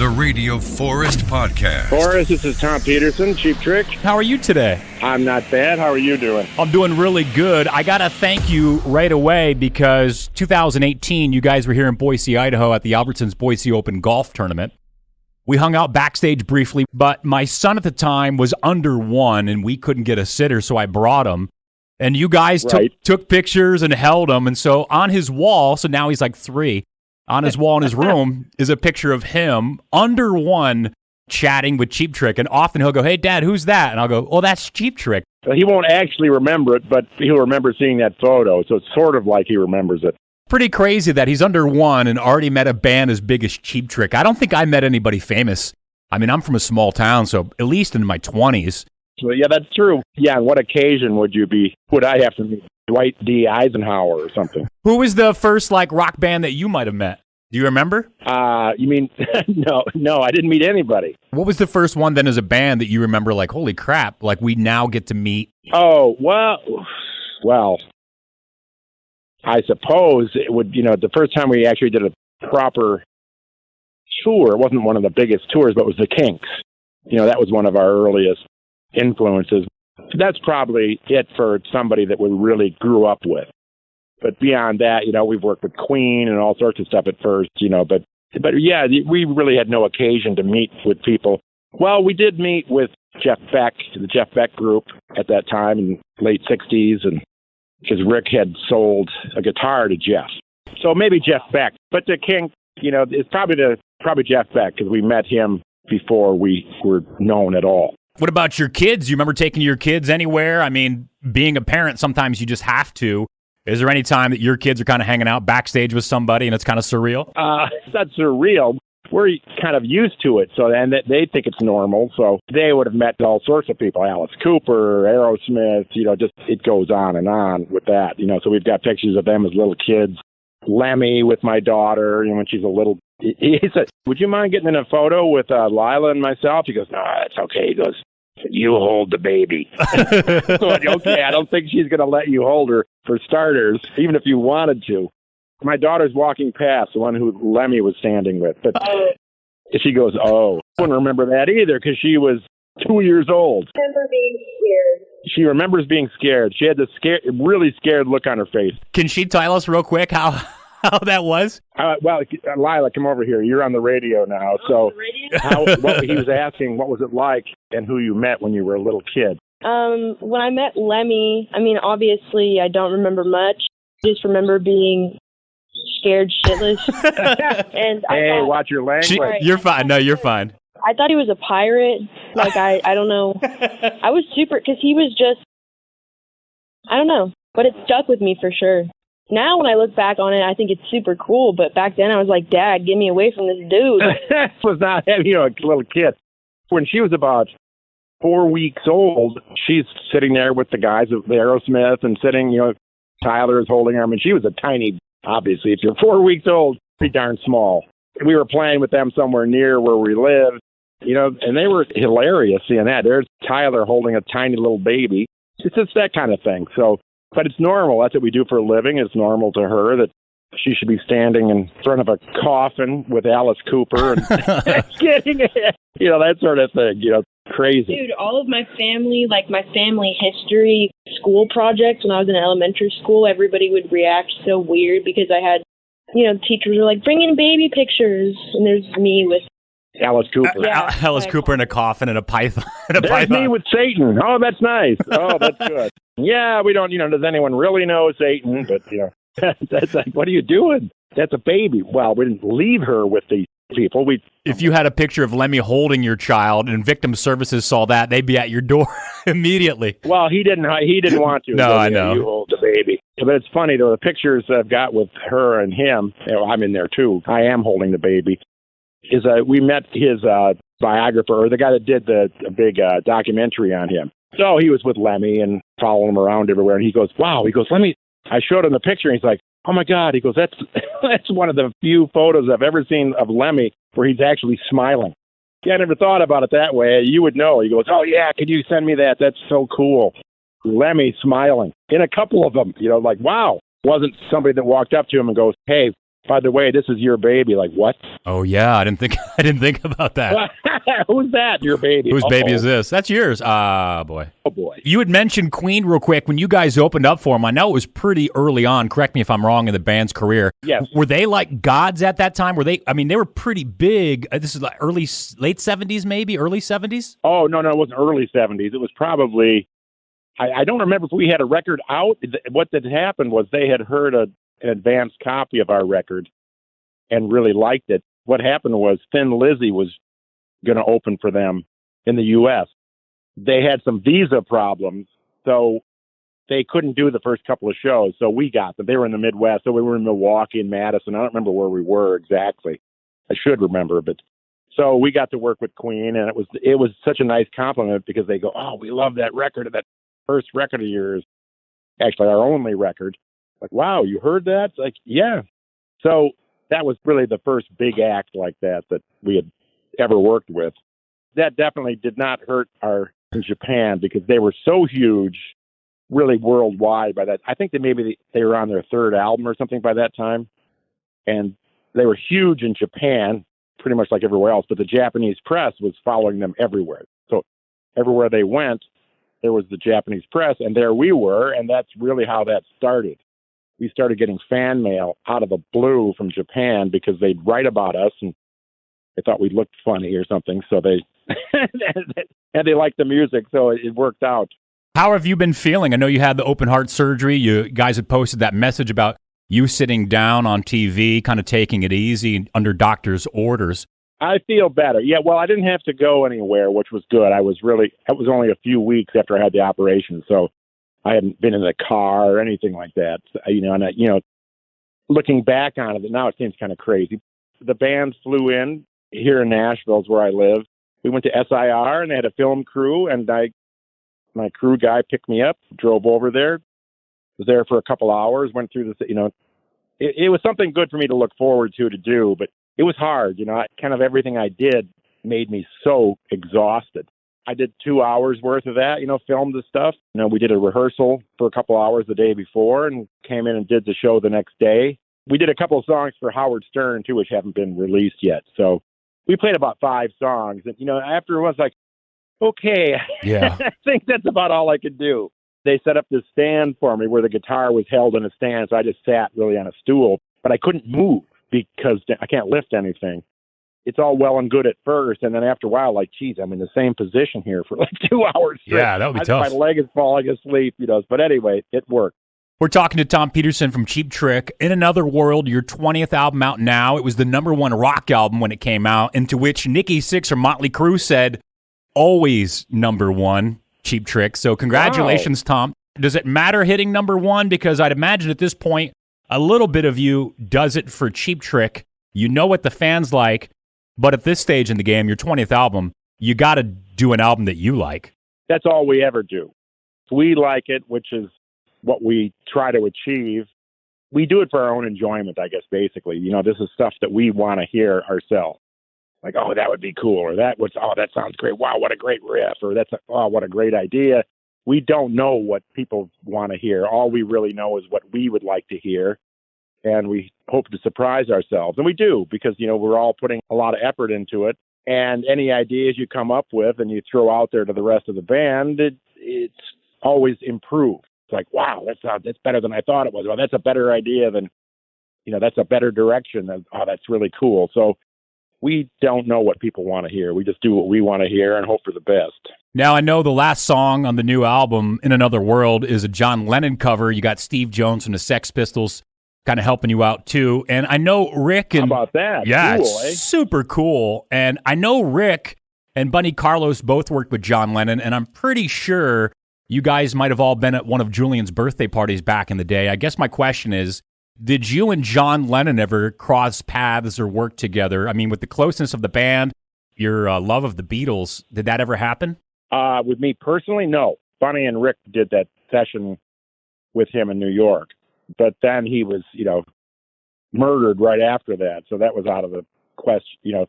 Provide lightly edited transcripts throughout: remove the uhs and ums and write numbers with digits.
the Radio Forest Podcast. Forrest, this is Tom Petersson, Cheap Trick. How are you today? I'm not bad. How are you doing? I'm doing really good. I got to thank you right away because 2018, you guys were here in Boise, Idaho at the Albertsons Boise Open Golf Tournament. We hung out backstage briefly, but my son at the time was under one and we couldn't get a sitter, so I brought him. And you guys took pictures and held him. And so on his wall, so now he's like 3, on his wall in his room is a picture of him under one chatting with Cheap Trick. And often he'll go, "Hey, Dad, who's that?" And I'll go, "Oh, that's Cheap Trick." He won't actually remember it, but he'll remember seeing that photo. So it's sort of like he remembers it. Pretty crazy that he's under one and already met a band as big as Cheap Trick. I don't think I met anybody famous. I mean, I'm from a small town, so at least in my 20s. So, yeah, that's true. Yeah, on what occasion would I have to meet Dwight D. Eisenhower or something? Who was the first, rock band that you might have met? Do you remember? You mean, no, I didn't meet anybody. What was the first one then as a band that you remember, holy crap, we now get to meet? Oh, well, I suppose it would, the first time we actually did a proper tour, it wasn't one of the biggest tours, but it was the Kinks. That was one of our earliest influences. That's probably it for somebody that we really grew up with. But beyond that, we've worked with Queen and all sorts of stuff at first, but yeah, we really had no occasion to meet with people. Well, we did meet with Jeff Beck, the Jeff Beck group at that time in late 60s, and because Rick had sold a guitar to Jeff. So maybe Jeff Beck. But the King, it's probably Jeff Beck, because we met him before we were known at all. What about your kids? You remember taking your kids anywhere? I mean, being a parent, sometimes you just have to. Is there any time that your kids are kind of hanging out backstage with somebody and it's kind of surreal? It's not surreal. We're kind of used to it, so and they think it's normal. So they would have met all sorts of people: Alice Cooper, Aerosmith. Just it goes on and on with that. So we've got pictures of them as little kids. Lemmy with my daughter, when she's a little. He said, "Would you mind getting in a photo with Lila and myself?" He goes, "No, it's okay." He goes, "You hold the baby." Okay, I don't think she's going to let you hold her, for starters, even if you wanted to. My daughter's walking past, the one who Lemmy was standing with. But she goes, "Oh." I wouldn't remember that either, because she was 2 years old. I remember being scared. She remembers being scared. She had this really scared look on her face. Can she tell us real quick how that was? Well, Lila, come over here. You're on the radio now. So what he was asking, what was it like and who you met when you were a little kid? When I met Lemmy, obviously I don't remember much. I just remember being scared shitless. And watch your language. You're fine. No, you're fine. I thought he was a pirate. I don't know. I was super, because he was just, I don't know. But it stuck with me for sure. Now, when I look back on it, I think it's super cool. But back then, I was like, "Dad, get me away from this dude." Was not, a little kid. When she was about 4 weeks old, she's sitting there with the guys of the Aerosmith and sitting, Tyler is holding her. I mean, she was a tiny, obviously, if you're 4 weeks old, pretty darn small. We were playing with them somewhere near where we lived, and they were hilarious seeing that. There's Tyler holding a tiny little baby. It's just that kind of thing. So. But it's normal. That's what we do for a living. It's normal to her that she should be standing in front of a coffin with Alice Cooper and getting it. That sort of thing. Crazy. Dude, all of my family, my family history school projects when I was in elementary school, everybody would react so weird because I had, teachers were like, "Bring in baby pictures." And there's me with Alice Cooper. Alice Cooper in a coffin and a python. There's me with Satan. Oh, that's nice. Oh, that's good. Yeah, we don't, does anyone really know Satan? But, that's like, what are you doing? That's a baby. Well, we didn't leave her with the people. If you had a picture of Lemmy holding your child and victim services saw that, they'd be at your door immediately. Well, he didn't want to. No, so, I know. You hold the baby. But it's funny, though, the pictures I've got with her and him, I'm in there too. I am holding the baby. We met his biographer, or the guy that did the big documentary on him. So he was with Lemmy and following him around everywhere. And he goes, "Wow." He goes, "Lemmy." I showed him the picture, and he's like, "Oh my God." He goes, "That's one of the few photos I've ever seen of Lemmy where he's actually smiling." Yeah, I never thought about it that way. You would know. He goes, "Oh yeah, could you send me that? That's so cool." Lemmy smiling in a couple of them. Wow. Wasn't somebody that walked up to him and goes, "Hey, By the way, this is your baby. Like, what? Oh yeah, I didn't think about that. Who's that? Your baby. Whose baby is this? That's yours. Ah, boy. Oh boy. You had mentioned Queen real quick when you guys opened up for them. I know it was pretty early on. Correct me if I'm wrong in the band's career. Yes. Were they like gods at that time? Were they? I mean, they were pretty big. This is like late 70s, maybe early 70s. Oh no, it wasn't early 70s. It was probably. I don't remember if we had a record out. What had happened was they had heard an advanced copy of our record and really liked it. What happened was Thin Lizzy was going to open for them in the U.S. They had some visa problems, so they couldn't do the first couple of shows. So we got them. They were in the Midwest, so we were in Milwaukee and Madison. I don't remember where we were exactly. I should remember, but so we got to work with Queen, and it was such a nice compliment because they go, "Oh, we love that record. That first record of yours, actually our only record." Like, wow, you heard that? It's like, yeah. So that was really the first big act like that we had ever worked with. That definitely did not hurt in Japan because they were so huge, really worldwide by that. I think they were on their third album or something by that time. And they were huge in Japan, pretty much like everywhere else, but the Japanese press was following them everywhere. So everywhere they went, there was the Japanese press, and there we were, and that's really how that started. We started getting fan mail out of the blue from Japan because they'd write about us and they thought we looked funny or something. So they and they liked the music, so it worked out. How have you been feeling? I know you had the open heart surgery. You guys had posted that message about you sitting down on TV, kind of taking it easy under doctor's orders. I feel better. Yeah, well, I didn't have to go anywhere, which was good. It was only a few weeks after I had the operation, so I hadn't been in the car or anything like that. Looking back on it, now it seems kind of crazy. The band flew in here in Nashville, is where I live. We went to SIR, and they had a film crew, and my crew guy picked me up, drove over there, was there for a couple hours, went through this, it was something good for me to look forward to do, but it was hard. Kind of everything I did made me so exhausted. I did 2 hours worth of that, filmed the stuff. We did a rehearsal for a couple hours the day before and came in and did the show the next day. We did a couple of songs for Howard Stern, too, which haven't been released yet. So we played about 5 songs. And, after it was like, okay, yeah. I think that's about all I could do. They set up this stand for me where the guitar was held in a stand. So I just sat really on a stool, but I couldn't move because I can't lift anything. It's all well and good at first, and then after a while, like, geez, I'm in the same position here for like 2 hours straight. Yeah, that would be tough. My leg is falling asleep, But anyway, it worked. We're talking to Tom Petersson from Cheap Trick. In Another World, your 20th album out now. It was the #1 rock album when it came out, into which Nikki Sixx from Motley Crue said, always #1, Cheap Trick. So congratulations, wow. Tom. Does it matter hitting #1? Because I'd imagine at this point, a little bit of you does it for Cheap Trick. You know what the fans like. But at this stage in the game, your 20th album, you got to do an album that you like. That's all we ever do. We like it, which is what we try to achieve. We do it for our own enjoyment, I guess, basically. This is stuff that we want to hear ourselves. Like, oh, that would be cool. Or that sounds great. Wow, what a great riff. Or what a great idea. We don't know what people want to hear. All we really know is what we would like to hear. And we hope to surprise ourselves. And we do, because, we're all putting a lot of effort into it. And any ideas you come up with and you throw out there to the rest of the band, it's always improved. It's like, wow, that's better than I thought it was. Well, that's a better idea than, that's a better direction. Oh, that's really cool. So we don't know what people want to hear. We just do what we want to hear and hope for the best. Now, I know the last song on the new album, In Another World, is a John Lennon cover. You got Steve Jones from the Sex Pistols kind of helping you out, too. And I know Rick and... How about that? Yeah, cool, it's super cool. And I know Rick and Bunny Carlos both worked with John Lennon, and I'm pretty sure you guys might have all been at one of Julian's birthday parties back in the day. I guess my question is, did you and John Lennon ever cross paths or work together? I mean, with the closeness of the band, your love of the Beatles, did that ever happen? With me personally, no. Bunny and Rick did that session with him in New York. But then he was, murdered right after that. So that was out of the question,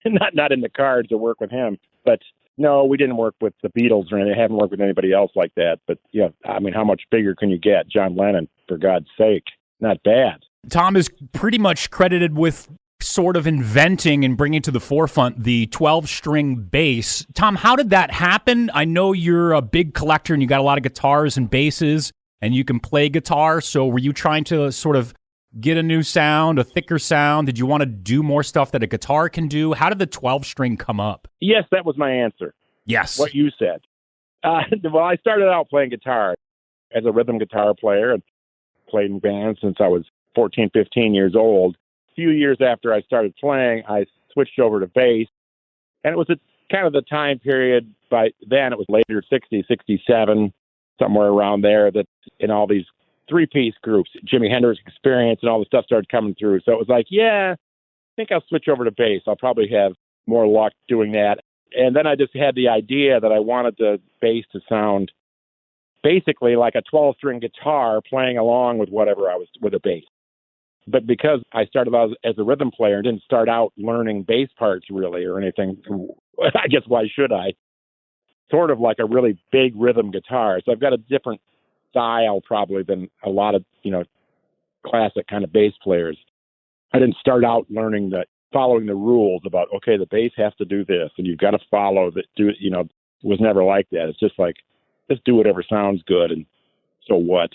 not in the cards to work with him. But no, we didn't work with the Beatles or anything. I haven't worked with anybody else like that. But, how much bigger can you get? John Lennon, for God's sake. Not bad. Tom is pretty much credited with sort of inventing and bringing to the forefront the 12-string bass. Tom, how did that happen? I know you're a big collector and you got a lot of guitars and basses and you can play guitar. So were you trying to sort of get a new sound, a thicker sound? Did you want to do more stuff that a guitar can do? How did the 12-string come up? Yes, that was my answer. Yes. What you said. Well, I started out playing guitar as a rhythm guitar player and played in bands since I was 14, 15 years old. A few years after I started playing, I switched over to bass. And it was kind of the time period, by then it was later 60, 67, somewhere around there, that in all these three-piece groups, Jimi Hendrix Experience and all the stuff started coming through. So it was like, yeah, I think I'll switch over to bass. I'll probably have more luck doing that. And then I just had the idea that I wanted the bass to sound basically like a 12-string guitar playing along with whatever I was with a bass. But because I started out as a rhythm player and didn't start out learning bass parts really or anything, I guess why should I? Sort of like a really big rhythm guitar. So I've got a different style probably than a lot of, classic kind of bass players. I didn't start out following the rules about, okay, the bass has to do this and you've got to follow that. It was never like that. It's just like, just do whatever sounds good and so what?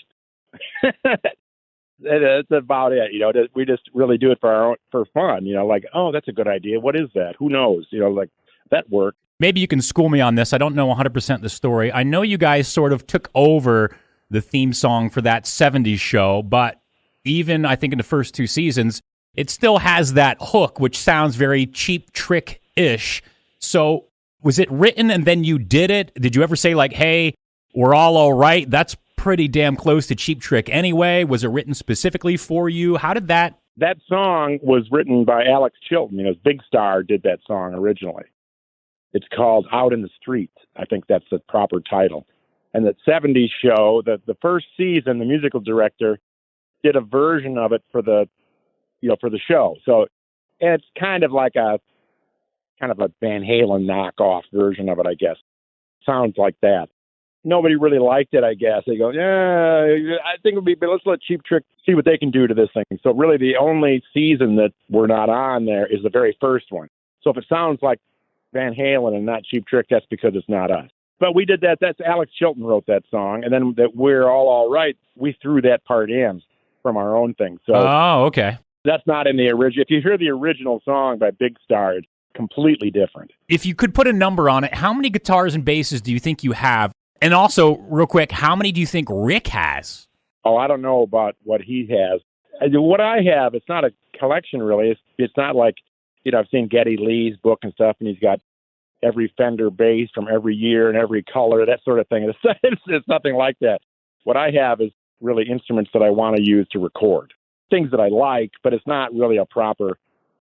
That's about it. We just really do it for fun, like, oh, that's a good idea. What is that? Who knows? Like that worked. Maybe you can school me on this. I don't know 100% the story. I know you guys sort of took over the theme song for that 70s show, but even I think in the first two seasons, it still has that hook, which sounds very Cheap Trick-ish. So was it written and then you did it? Did you ever say like, hey, we're all right? That's pretty damn close to Cheap Trick anyway. Was it written specifically for you? How did that? That song was written by Alex Chilton. Big Star did that song originally. It's called Out in the Street. I think that's the proper title. And the 70s show, the first season, the musical director did a version of it for the show. So it's kind of like a Van Halen knockoff version of it, I guess. Sounds like that. Nobody really liked it, I guess. They go, yeah, I think let's let Cheap Trick see what they can do to this thing. So really the only season that we're not on there is the very first one. So if it sounds like Van Halen and not Cheap Trick, that's because it's not us. But we did that. That's Alex Chilton wrote that song. And then that We're All Right, we threw that part in from our own thing. So okay. That's not in the original. If you hear the original song by Big Star, it's completely different. If you could put a number on it, how many guitars and basses do you think you have? And also, real quick, how many do you think Rick has? Oh, I don't know about what he has. What I have, it's not a collection really. It's not like, I've seen Geddy Lee's book and stuff, and he's got every Fender bass from every year and every color, that sort of thing. It's nothing like that. What I have is really instruments that I want to use to record. Things that I like, but it's not really a proper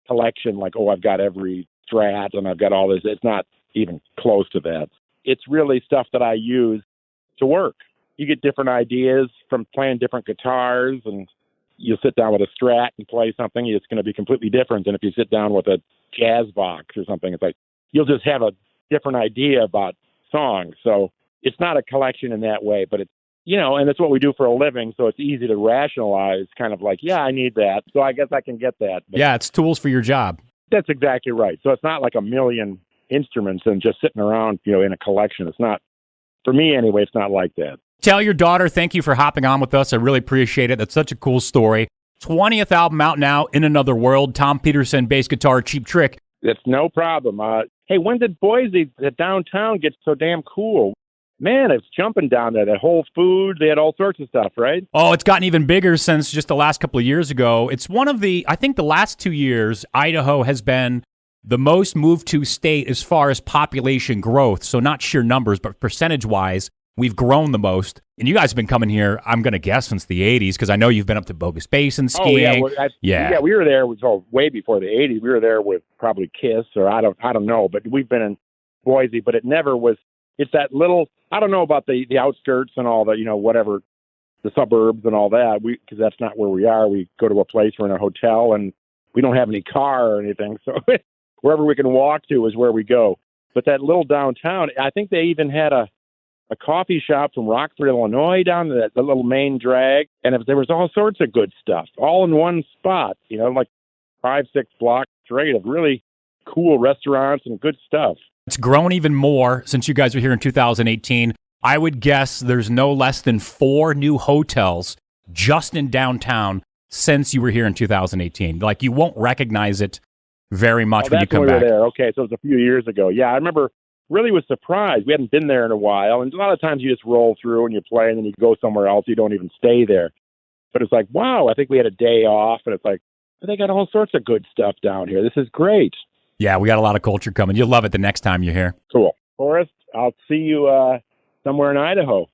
collection like, oh, I've got every Strat and I've got all this. It's not even close to that. It's really stuff that I use to work. You get different ideas from playing different guitars, and you'll sit down with a Strat and play something. It's going to be completely different than if you sit down with a jazz box or something. It's like you'll just have a different idea about songs. So it's not a collection in that way, but it's, and that's what we do for a living. So it's easy to rationalize, kind of like, yeah, I need that. So I guess I can get that. But yeah, it's tools for your job. That's exactly right. So it's not like a million instruments and just sitting around, in a collection. It's not, for me anyway, it's not like that. Tell your daughter thank you for hopping on with us. I really appreciate it. That's such a cool story. 20th album out now, In Another World. Tom Petersson, bass guitar, Cheap Trick. It's no problem. Hey, when did Boise, the downtown, get so damn cool? Man, it's jumping down there. That Whole Foods, they had all sorts of stuff, right? Oh, it's gotten even bigger since just the last couple of years ago. It's I think the last 2 years, Idaho has been the most moved to state as far as population growth. So not sheer numbers, but percentage-wise, we've grown the most. And you guys have been coming here, I'm going to guess, since the 80s, because I know you've been up to Bogus Basin skiing. Oh, yeah. Yeah, we were there way before the 80s. We were there with probably Kiss, or I don't know, but we've been in Boise, but it never was. It's that little, I don't know about the outskirts and all the, whatever, the suburbs and all that, because that's not where we are. We go to a place, we're in a hotel, and we don't have any car or anything. So wherever we can walk to is where we go. But that little downtown, I think they even had a coffee shop from Rockford, Illinois, down to the little main drag. And there was all sorts of good stuff, all in one spot, like 5-6 blocks straight of really cool restaurants and good stuff. It's grown even more since you guys were here in 2018. I would guess there's no less than 4 new hotels just in downtown since you were here in 2018. Like, you won't recognize it very much when you come back. There. Okay, so it was a few years ago. Yeah, I remember. Really was surprised. We hadn't been there in a while, and a lot of times you just roll through and you play, and then you go somewhere else. You don't even stay there. But it's like, wow, I think we had a day off, and it's like, they got all sorts of good stuff down here. This is great. Yeah, we got a lot of culture coming. You'll love it the next time you're here. Cool. Forrest, I'll see you somewhere in Idaho.